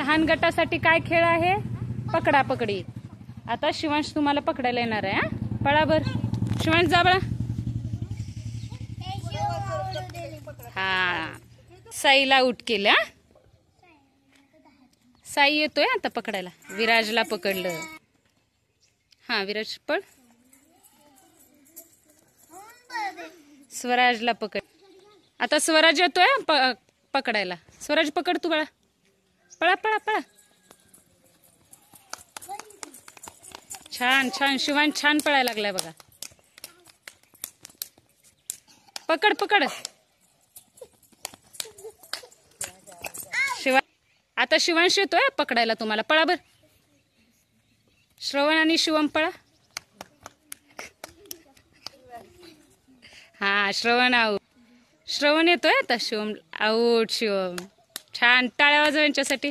लहान गटासाठी काय खेळ आहे? पकडा पकडी. आता शिवांश तुम्हाला पकडायला येणार आहे. पळा बर शिवांश, जा बळा. हा, साईला आउट केलं. साई येतोय आता पकडायला. विराजला पकडलं. हा विराज पळ. स्वराजला पकड. आता स्वराज येतोय पकडायला. स्वराज पकड तू बाळा. पळा पळा पळा. छान छान शिवान छान पळायला लागलाय बघा. पकड पकड. आता शिवांश येतोय पकडायला तुम्हाला. पळा बर. श्रवण आणि शिवम पळा. हा श्रवण आऊट. श्रवण येतोय आता. शिवम आऊट. शिवम छान. टाळ्या वाजव यांच्यासाठी.